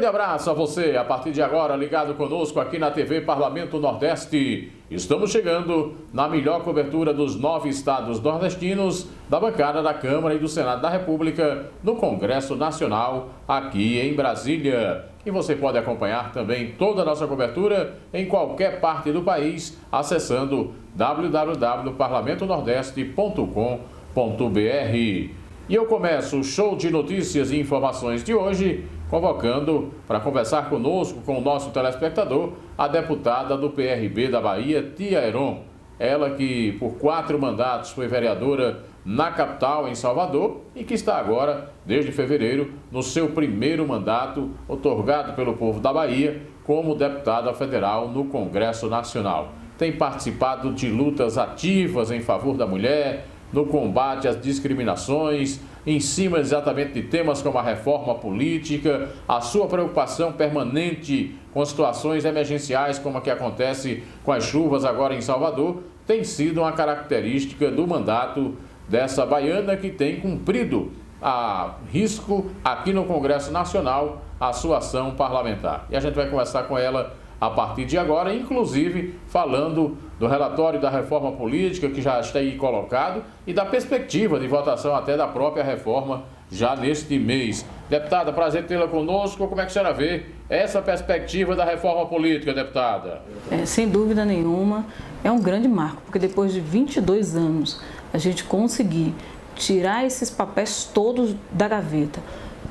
grande abraço a você, a partir de agora, ligado conosco aqui na TV Parlamento Nordeste. Estamos chegando na melhor cobertura dos 9 estados nordestinos, da bancada da Câmara e do Senado da República, no Congresso Nacional, aqui em Brasília. E você pode acompanhar também toda a nossa cobertura em qualquer parte do país, acessando www.parlamentonordeste.com.br. E eu começo o show de notícias e informações de hoje, convocando para conversar conosco, com o nosso telespectador, a deputada do PRB da Bahia, Tia Heron. Ela que por 4 mandatos foi vereadora na capital, em Salvador, e que está agora, desde fevereiro, no seu primeiro mandato, outorgado pelo povo da Bahia, como deputada federal no Congresso Nacional. Tem participado de lutas ativas em favor da mulher, no combate às discriminações, em cima exatamente de temas como a reforma política, a sua preocupação permanente com situações emergenciais como a que acontece com as chuvas agora em Salvador, tem sido uma característica do mandato dessa baiana que tem cumprido a risco aqui no Congresso Nacional a sua ação parlamentar. E a gente vai conversar com ela a partir de agora, inclusive falando do relatório da reforma política que já está aí colocado e da perspectiva de votação até da própria reforma já neste mês. Deputada, prazer tê-la conosco. Como é que a senhora vê essa perspectiva da reforma política, deputada? Sem dúvida nenhuma, é um grande marco, porque depois de 22 anos a gente conseguir tirar esses papéis todos da gaveta,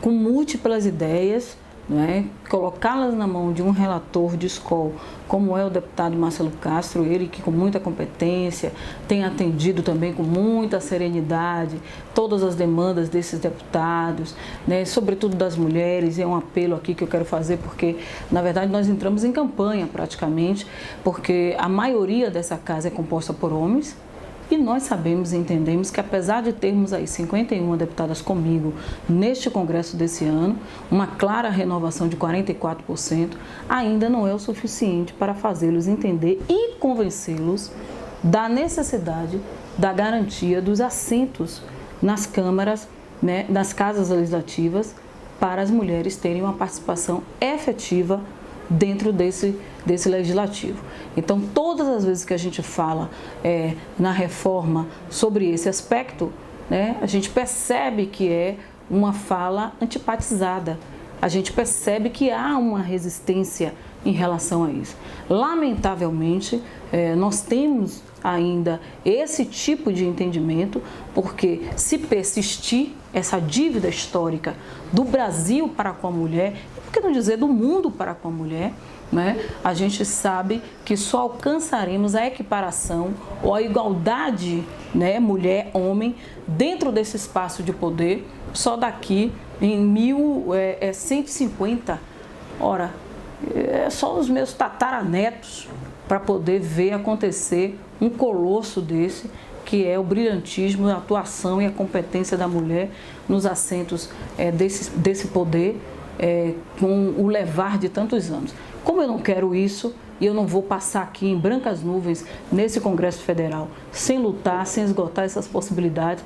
com múltiplas ideias, né, colocá-las na mão de um relator de escola, como é o deputado Marcelo Castro, ele que com muita competência tem atendido também com muita serenidade todas as demandas desses deputados, né, sobretudo das mulheres. É um apelo aqui que eu quero fazer, porque na verdade nós entramos em campanha praticamente, porque a maioria dessa casa é composta por homens. E nós sabemos e entendemos que apesar de termos aí 51 deputadas comigo neste Congresso desse ano, uma clara renovação de 44%, ainda não é o suficiente para fazê-los entender e convencê-los da necessidade da garantia dos assentos nas câmaras, né, nas casas legislativas, para as mulheres terem uma participação efetiva dentro desse legislativo. Então, todas as vezes que a gente fala na reforma sobre esse aspecto, né, a gente percebe que é uma fala antipatizada. A gente percebe que há uma resistência em relação a isso. Lamentavelmente, nós temos ainda esse tipo de entendimento, porque se persistir essa dívida histórica do Brasil para com a mulher, por que não dizer do mundo para com a mulher, né? A gente sabe que só alcançaremos a equiparação ou a igualdade, né, mulher-homem dentro desse espaço de poder só daqui em 1150. Ora, é só os meus tataranetos para poder ver acontecer um colosso desse, que é o brilhantismo, a atuação e a competência da mulher nos assentos desse poder, com o levar de tantos anos. Como eu não quero isso, e eu não vou passar aqui em brancas nuvens nesse Congresso Federal sem lutar, sem esgotar essas possibilidades,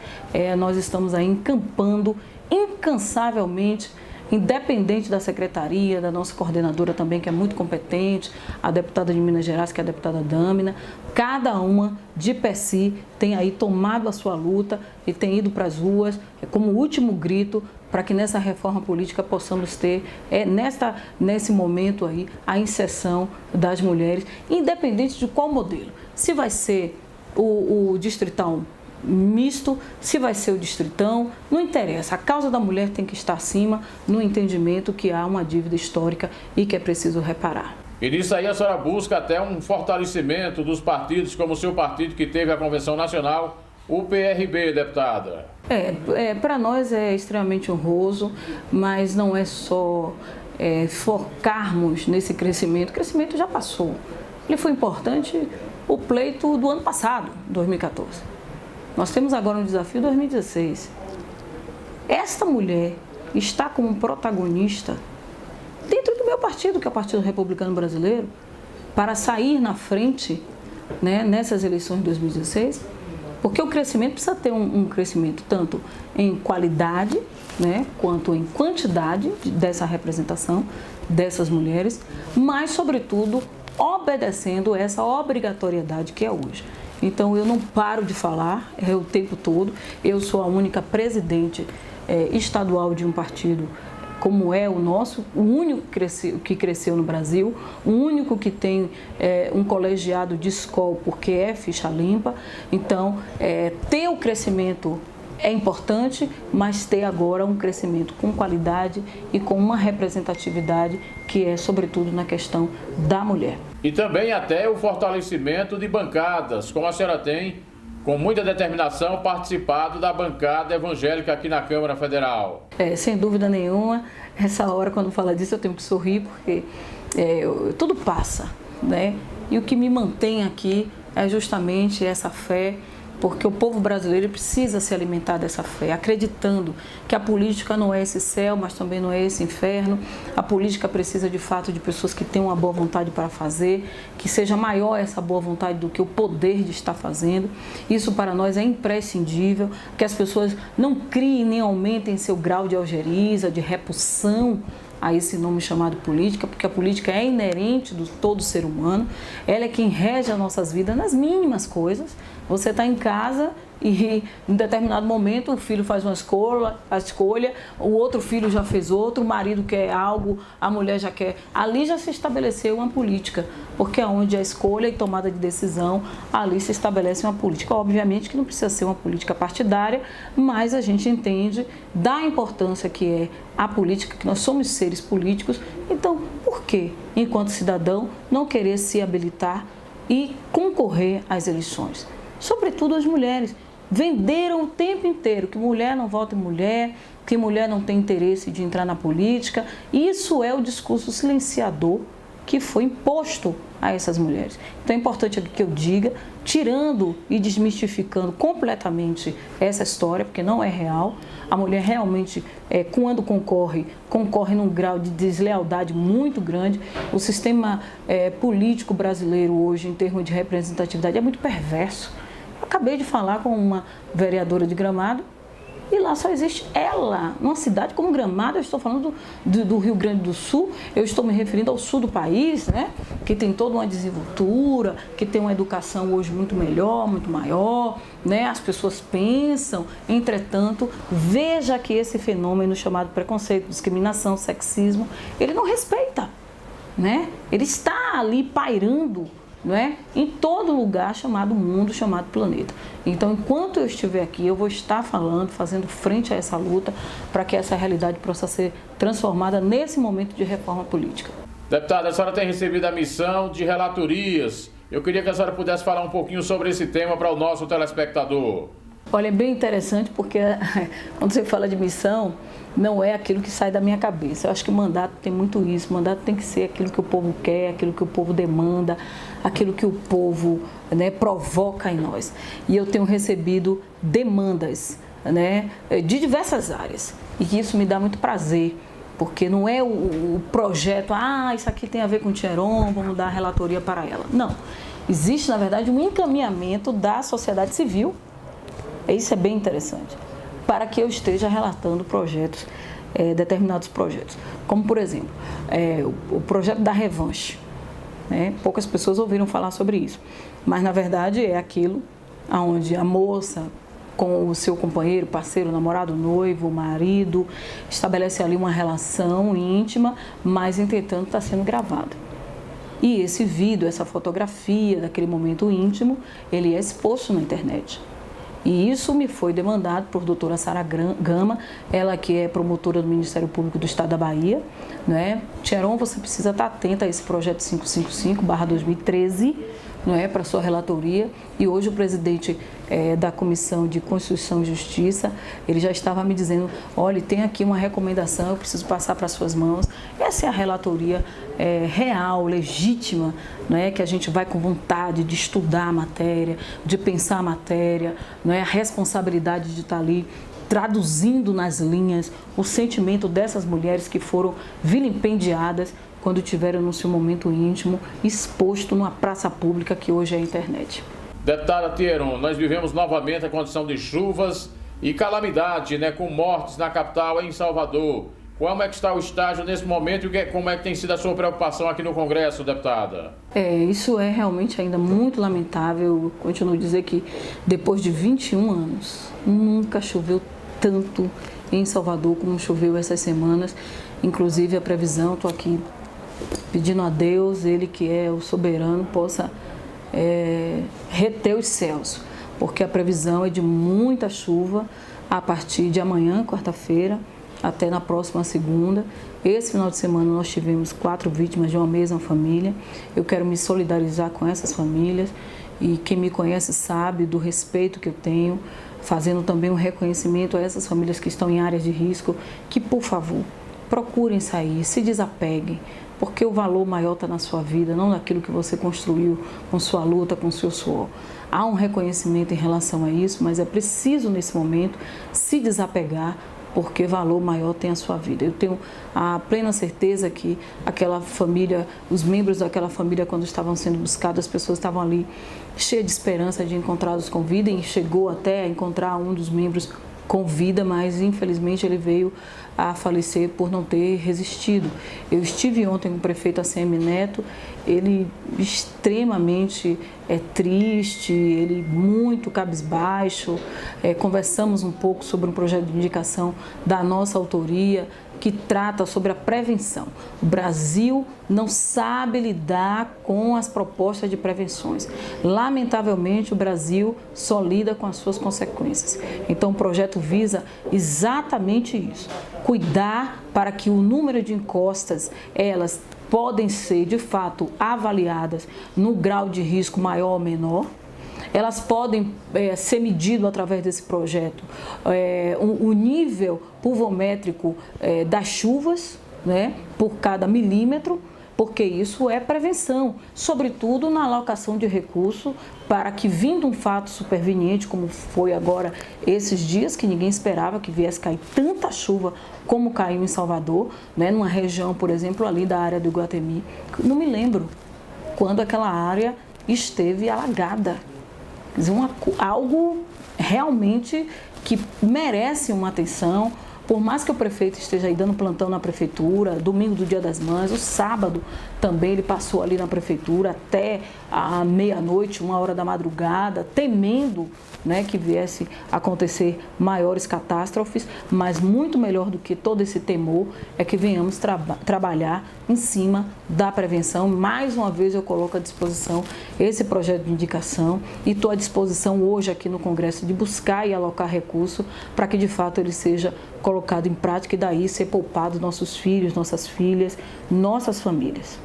nós estamos aí encampando incansavelmente, independente da secretaria, da nossa coordenadora também, que é muito competente, a deputada de Minas Gerais, que é a deputada Dâmina, cada uma de per si tem aí tomado a sua luta e tem ido para as ruas como último grito para que nessa reforma política possamos ter, nesse momento aí, a inserção das mulheres, independente de qual modelo. Se vai ser o distritão misto, se vai ser o distritão, não interessa. A causa da mulher tem que estar acima, no entendimento que há uma dívida histórica e que é preciso reparar. E nisso aí a senhora busca até um fortalecimento dos partidos, como o seu partido que teve a Convenção Nacional, o PRB, deputada. Para nós é extremamente honroso, mas não é só focarmos nesse crescimento. O crescimento já passou. Ele foi importante, o pleito do ano passado, 2014. Nós temos agora um desafio 2016. Esta mulher está como protagonista dentro do meu partido, que é o Partido Republicano Brasileiro, para sair na frente, né, nessas eleições de 2016, porque o crescimento precisa ter um crescimento tanto em qualidade, né, quanto em quantidade dessa representação, dessas mulheres, mas, sobretudo, obedecendo essa obrigatoriedade que é hoje. Então, eu não paro de falar o tempo todo. Eu sou a única presidente estadual de um partido como é o nosso, o único que cresceu no Brasil, o único que tem um colegiado de escola porque é ficha limpa. Então, ter o crescimento é importante, mas ter agora um crescimento com qualidade e com uma representatividade que é, sobretudo, na questão da mulher. E também até o fortalecimento de bancadas, como a senhora tem, com muita determinação, participado da bancada evangélica aqui na Câmara Federal. Sem dúvida nenhuma, essa hora, quando fala disso, eu tenho que sorrir, porque tudo passa, né? E o que me mantém aqui é justamente essa fé, porque o povo brasileiro precisa se alimentar dessa fé, acreditando que a política não é esse céu, mas também não é esse inferno. A política precisa, de fato, de pessoas que tenham uma boa vontade para fazer, que seja maior essa boa vontade do que o poder de estar fazendo. Isso, para nós, é imprescindível, que as pessoas não criem nem aumentem seu grau de algeriza, de repulsão a esse nome chamado política, porque a política é inerente de todo ser humano, ela é quem rege as nossas vidas nas mínimas coisas. Você está em casa e em determinado momento o filho faz uma escolha, o outro filho já fez outro, o marido quer algo, a mulher já quer. Ali já se estabeleceu uma política, porque onde a escolha e tomada de decisão, ali se estabelece uma política. Obviamente que não precisa ser uma política partidária, mas a gente entende da importância que é a política, que nós somos seres políticos. Então, por que, enquanto cidadão, não querer se habilitar e concorrer às eleições? Sobretudo as mulheres. Venderam o tempo inteiro que mulher não vota em mulher, que mulher não tem interesse de entrar na política. Isso é o discurso silenciador que foi imposto a essas mulheres. Então é importante que eu diga, tirando e desmistificando completamente essa história, porque não é real. A mulher realmente, quando concorre num grau de deslealdade muito grande. O sistema político brasileiro hoje, em termos de representatividade, é muito perverso. Acabei de falar com uma vereadora de Gramado e lá só existe ela. Numa cidade como Gramado, eu estou falando do Rio Grande do Sul, eu estou me referindo ao sul do país, né? Que tem toda uma desenvoltura, que tem uma educação hoje muito melhor, muito maior, né? As pessoas pensam, entretanto, veja que esse fenômeno chamado preconceito, discriminação, sexismo, ele não respeita, né? Ele está ali pairando, não é? Em todo lugar chamado mundo, chamado planeta. Então, enquanto eu estiver aqui, eu vou estar falando, fazendo frente a essa luta para que essa realidade possa ser transformada nesse momento de reforma política. Deputada, a senhora tem recebido a missão de relatorias. Eu queria que a senhora pudesse falar um pouquinho sobre esse tema para o nosso telespectador. Olha, é bem interessante porque quando você fala de missão, não é aquilo que sai da minha cabeça. Eu acho que o mandato tem muito isso. O mandato tem que ser aquilo que o povo quer, aquilo que o povo demanda, aquilo que o povo, né, provoca em nós. E eu tenho recebido demandas, né, de diversas áreas. E que isso me dá muito prazer, porque não é o projeto, isso aqui tem a ver com o Tia Heron, vamos dar a relatoria para ela. Não. Existe, na verdade, um encaminhamento da sociedade civil. Isso é bem interessante, para que eu esteja relatando projetos, determinados projetos. Como, por exemplo, o projeto da revanche. Né? Poucas pessoas ouviram falar sobre isso, mas, na verdade, é aquilo onde a moça, com o seu companheiro, parceiro, namorado, noivo, marido, estabelece ali uma relação íntima, mas, entretanto, está sendo gravado. E esse vídeo, essa fotografia daquele momento íntimo, ele é exposto na internet. E isso me foi demandado por doutora Sara Gama, ela que é promotora do Ministério Público do Estado da Bahia, né? Tia Heron, você precisa estar atenta a esse projeto 555/2013, para sua relatoria. E hoje o presidente da Comissão de Constituição e Justiça, ele já estava me dizendo, olha, tem aqui uma recomendação, eu preciso passar para as suas mãos. Essa é a relatoria real, legítima, que a gente vai com vontade de estudar a matéria, de pensar a matéria, a responsabilidade de estar ali traduzindo nas linhas o sentimento dessas mulheres que foram vilipendiadas quando tiveram no seu momento íntimo exposto numa praça pública que hoje é a internet. Deputada Tia Heron, nós vivemos novamente a condição de chuvas e calamidade, com mortes na capital, em Salvador. Como é que está o estágio nesse momento e como é que tem sido a sua preocupação aqui no Congresso, deputada? Isso é realmente ainda muito lamentável. Eu continuo a dizer que depois de 21 anos, nunca choveu tanto em Salvador como choveu essas semanas. Inclusive a previsão, estou aqui pedindo a Deus, Ele que é o soberano, possa reter os céus, porque a previsão é de muita chuva a partir de amanhã, quarta-feira, até na próxima segunda. Esse final de semana nós tivemos 4 vítimas de uma mesma família. Eu quero me solidarizar com essas famílias e quem me conhece sabe do respeito que eu tenho, fazendo também um reconhecimento a essas famílias que estão em áreas de risco, que por favor, procurem sair, se desapeguem, porque o valor maior está na sua vida, não naquilo que você construiu com sua luta, com seu suor. Há um reconhecimento em relação a isso, mas é preciso nesse momento se desapegar, porque valor maior tem a sua vida. Eu tenho a plena certeza que aquela família, os membros daquela família, quando estavam sendo buscados, as pessoas estavam ali cheias de esperança de encontrá-los com vida e chegou até a encontrar um dos membros com vida, mas infelizmente ele veio a falecer por não ter resistido. Eu estive ontem com o prefeito ACM Neto, ele extremamente triste, ele muito cabisbaixo, conversamos um pouco sobre um projeto de indicação da nossa autoria, que trata sobre a prevenção. O Brasil não sabe lidar com as propostas de prevenções. Lamentavelmente, o Brasil só lida com as suas consequências. Então, o projeto visa exatamente isso, cuidar para que o número de encostas, elas podem ser, de fato, avaliadas no grau de risco maior ou menor. Elas podem ser medidas através desse projeto, o nível pluviométrico das chuvas, né, por cada milímetro, porque isso é prevenção, sobretudo na alocação de recursos para que, vindo um fato superveniente, como foi agora esses dias, que ninguém esperava que viesse cair tanta chuva como caiu em Salvador, né, numa região, por exemplo, ali da área do Iguatemi. Não me lembro quando aquela área esteve alagada. Quer dizer, algo realmente que merece uma atenção. Por mais que o prefeito esteja aí dando plantão na prefeitura, domingo do Dia das Mães, o sábado também ele passou ali na prefeitura até a meia-noite, 1h da madrugada, temendo, né, que viesse acontecer maiores catástrofes, mas muito melhor do que todo esse temor é que venhamos trabalhar em cima da prevenção. Mais uma vez eu coloco à disposição esse projeto de indicação e estou à disposição hoje aqui no Congresso de buscar e alocar recurso para que de fato ele seja colocado em prática e daí ser poupado nossos filhos, nossas filhas, nossas famílias.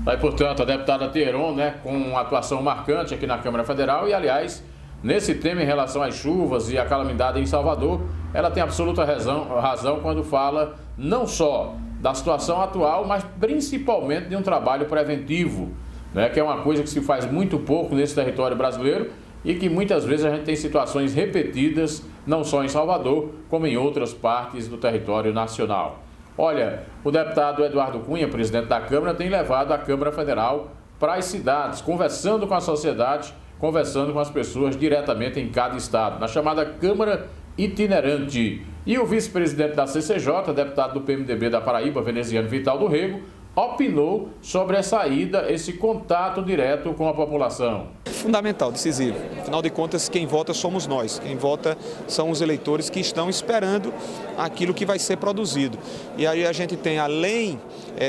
Aí, portanto, a deputada Tia Heron, né, com uma atuação marcante aqui na Câmara Federal e, aliás, nesse tema em relação às chuvas e à calamidade em Salvador, ela tem absoluta razão quando fala não só da situação atual, mas principalmente de um trabalho preventivo, né, que é uma coisa que se faz muito pouco nesse território brasileiro e que muitas vezes a gente tem situações repetidas, não só em Salvador, como em outras partes do território nacional. Olha, o deputado Eduardo Cunha, presidente da Câmara, tem levado a Câmara Federal para as cidades, conversando com a sociedade, conversando com as pessoas diretamente em cada estado, na chamada Câmara Itinerante. E o vice-presidente da CCJ, deputado do PMDB da Paraíba, Veneziano Vital do Rego, opinou sobre essa ida, esse contato direto com a população. Fundamental, decisivo. Afinal de contas, quem vota somos nós. Quem vota são os eleitores que estão esperando aquilo que vai ser produzido. E aí a gente tem, além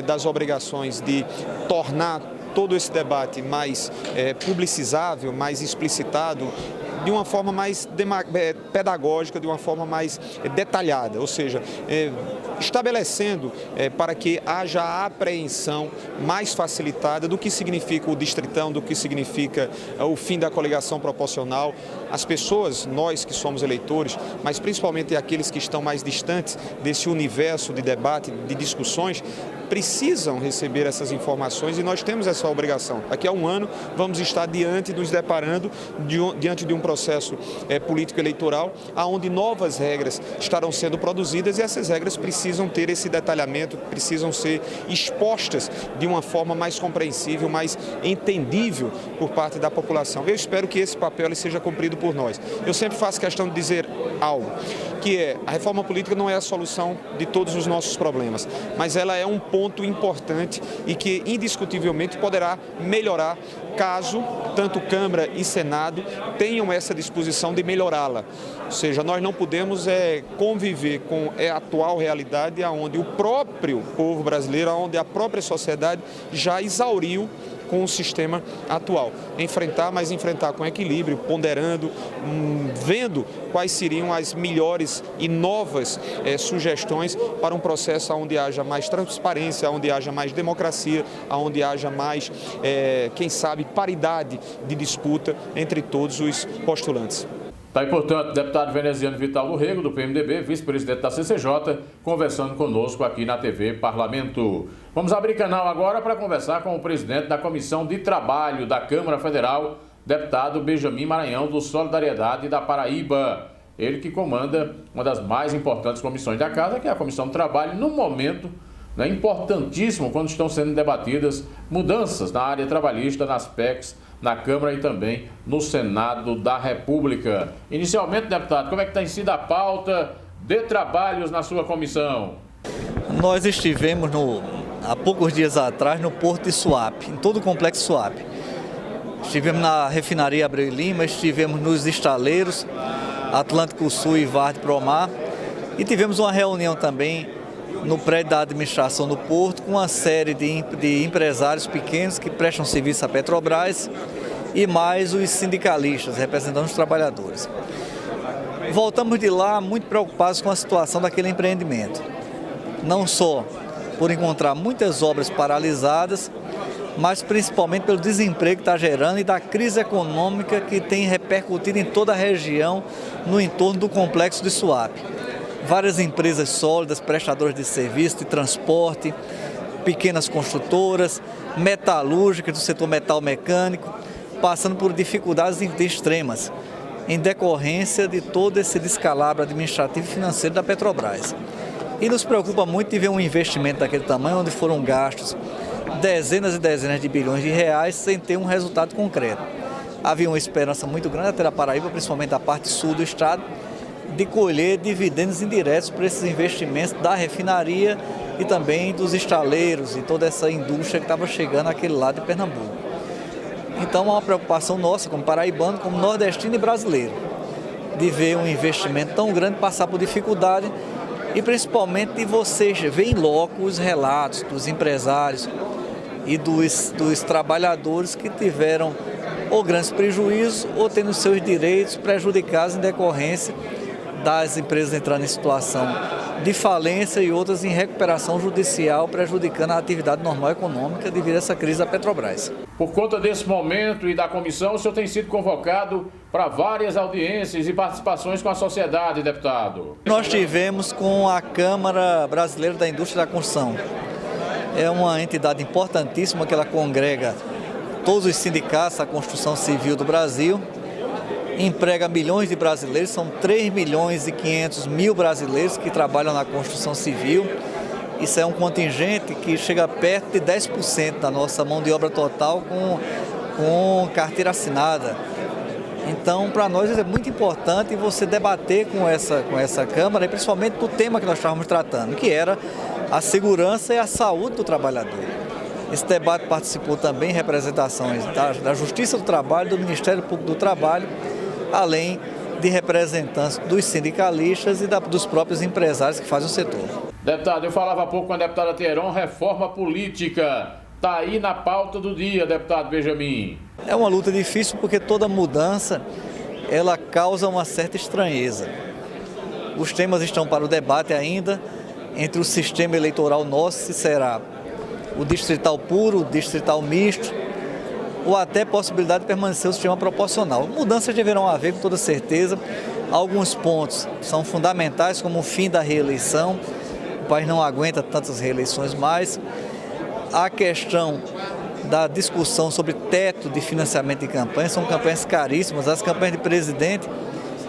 das obrigações de tornar todo esse debate mais publicizável, mais explicitado, de uma forma mais pedagógica, de uma forma mais detalhada, ou seja, estabelecendo para que haja a apreensão mais facilitada do que significa o distritão, do que significa o fim da coligação proporcional. As pessoas, nós que somos eleitores, mas principalmente aqueles que estão mais distantes desse universo de debate, de discussões, precisam receber essas informações e nós temos essa obrigação. Daqui a um ano vamos estar nos deparando diante de um processo político eleitoral, onde novas regras estarão sendo produzidas e essas regras precisam ter esse detalhamento, precisam ser expostas de uma forma mais compreensível, mais entendível por parte da população. Eu espero que esse papel seja cumprido por nós. Eu sempre faço questão de dizer algo, que é: a reforma política não é a solução de todos os nossos problemas, mas ela é um ponto importante e que indiscutivelmente poderá melhorar caso tanto Câmara e Senado tenham essa disposição de melhorá-la. Ou seja, nós não podemos conviver com a atual realidade onde o próprio povo brasileiro, onde a própria sociedade já exauriu com o sistema atual. Mas enfrentar com equilíbrio, ponderando, vendo quais seriam as melhores e novas sugestões para um processo onde haja mais transparência, onde haja mais democracia, onde haja mais, quem sabe, paridade de disputa entre todos os postulantes. Está aí, portanto, o deputado veneziano Vital do Rego, do PMDB, vice-presidente da CCJ, conversando conosco aqui na TV Parlamento. Vamos abrir canal agora para conversar com o presidente da Comissão de Trabalho da Câmara Federal, deputado Benjamin Maranhão, do Solidariedade da Paraíba. Ele que comanda uma das mais importantes comissões da Casa, que é a Comissão de Trabalho, num momento importantíssimo, quando estão sendo debatidas mudanças na área trabalhista, nas PECs, na Câmara e também no Senado da República. Inicialmente, deputado, como é que tem sido a pauta de trabalhos na sua comissão? Nós estivemos há poucos dias atrás no Porto de Suape, em todo o complexo Suape. Estivemos na refinaria Abreu Lima, estivemos nos estaleiros Atlântico Sul e Vard Promar e tivemos uma reunião também no prédio da administração do Porto com uma série de empresários pequenos que prestam serviço à Petrobras e mais os sindicalistas representando os trabalhadores. Voltamos de lá muito preocupados com a situação daquele empreendimento. Não só por encontrar muitas obras paralisadas, mas principalmente pelo desemprego que está gerando e da crise econômica que tem repercutido em toda a região no entorno do complexo de Suape. Várias empresas sólidas, prestadoras de serviço, de transporte, pequenas construtoras, metalúrgicas do setor metal mecânico, passando por dificuldades extremas, em decorrência de todo esse descalabro administrativo e financeiro da Petrobras. E nos preocupa muito de ver um investimento daquele tamanho, onde foram gastos dezenas e dezenas de bilhões de reais sem ter um resultado concreto. Havia uma esperança muito grande até da Paraíba, principalmente da parte sul do estado, de colher dividendos indiretos para esses investimentos da refinaria e também dos estaleiros e toda essa indústria que estava chegando àquele lado de Pernambuco. Então é uma preocupação nossa como paraibano, como nordestino e brasileiro, de ver um investimento tão grande passar por dificuldade e principalmente de vocês verem logo os relatos dos empresários e dos trabalhadores que tiveram ou grandes prejuízos ou tendo seus direitos prejudicados em decorrência das empresas entrando em situação de falência e outras em recuperação judicial, prejudicando a atividade normal econômica devido a essa crise da Petrobras. Por conta desse momento e da comissão, o senhor tem sido convocado para várias audiências e participações com a sociedade, deputado. Nós tivemos com a Câmara Brasileira da Indústria da Construção. É uma entidade importantíssima que ela congrega todos os sindicatos da construção civil do Brasil, emprega milhões de brasileiros, são 3.500.000 brasileiros que trabalham na construção civil. Isso é um contingente que chega perto de 10% da nossa mão de obra total com carteira assinada. Então, para nós é muito importante você debater com essa Câmara, e principalmente do tema que nós estávamos tratando, que era a segurança e a saúde do trabalhador. Esse debate participou também representações da Justiça do Trabalho, do Ministério Público do Trabalho, além de representantes dos sindicalistas e dos próprios empresários que fazem o setor. Deputado, eu falava há pouco com a deputada Thieron, reforma política. Está aí na pauta do dia, deputado Benjamin. É uma luta difícil porque toda mudança ela causa uma certa estranheza. Os temas estão para o debate ainda entre o sistema eleitoral nosso, se será o distrital puro, o distrital misto, ou até possibilidade de permanecer o sistema proporcional. Mudanças deverão haver com toda certeza. Alguns pontos são fundamentais, como o fim da reeleição, país não aguenta tantas reeleições mais. A questão da discussão sobre teto de financiamento de campanha, são campanhas caríssimas. As campanhas de presidente,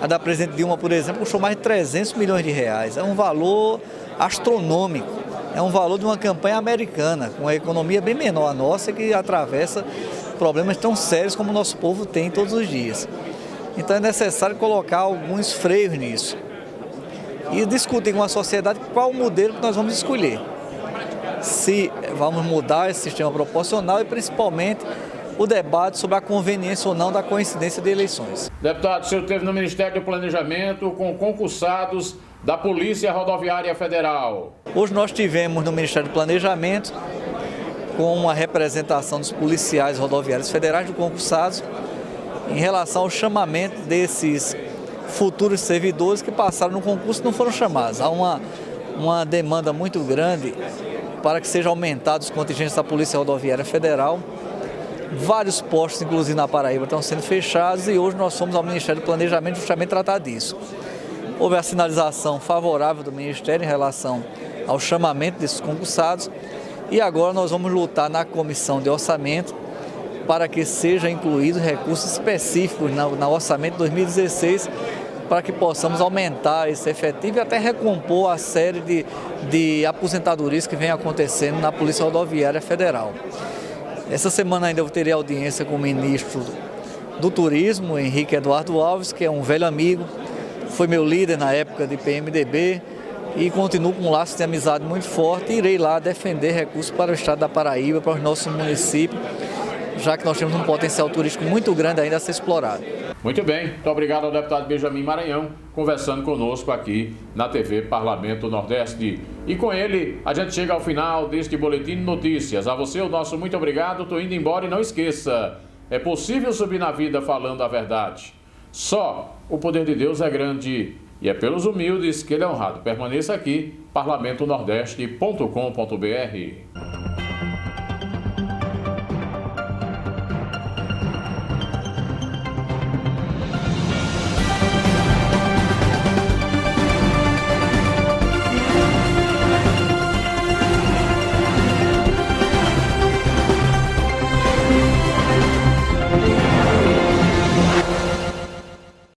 a da presidente Dilma, por exemplo, custou mais de 300 milhões de reais. É um valor astronômico, é um valor de uma campanha americana, com uma economia bem menor a nossa, que atravessa problemas tão sérios como o nosso povo tem todos os dias. Então é necessário colocar alguns freios nisso e discutir com a sociedade qual o modelo que nós vamos escolher. Se vamos mudar esse sistema proporcional e principalmente o debate sobre a conveniência ou não da coincidência de eleições. Deputado, o senhor esteve no Ministério do Planejamento com concursados da Polícia Rodoviária Federal. Hoje nós tivemos no Ministério do Planejamento com uma representação dos policiais rodoviários federais do concursados em relação ao chamamento desses futuros servidores que passaram no concurso e não foram chamados. Há uma demanda muito grande para que sejam aumentados os contingentes da Polícia Rodoviária Federal. Vários postos, inclusive na Paraíba, estão sendo fechados e hoje nós fomos ao Ministério do Planejamento justamente tratar disso. Houve a sinalização favorável do Ministério em relação ao chamamento desses concursados e agora nós vamos lutar na Comissão de Orçamento para que sejam incluídos recursos específicos no Orçamento de 2016 para que possamos aumentar esse efetivo e até recompor a série de aposentadorias que vem acontecendo na Polícia Rodoviária Federal. Essa semana ainda eu terei audiência com o ministro do Turismo, Henrique Eduardo Alves, que é um velho amigo, foi meu líder na época de PMDB e continuo com um laço de amizade muito forte e irei lá defender recursos para o estado da Paraíba, para os nossos municípios, já que nós temos um potencial turístico muito grande ainda a ser explorado. Muito bem, muito obrigado ao deputado Benjamin Maranhão, conversando conosco aqui na TV Parlamento Nordeste. E com ele, a gente chega ao final deste Boletim de Notícias. A você, o nosso muito obrigado, estou indo embora e não esqueça, é possível subir na vida falando a verdade. Só o poder de Deus é grande e é pelos humildes que ele é honrado. Permaneça aqui, parlamentonordeste.com.br.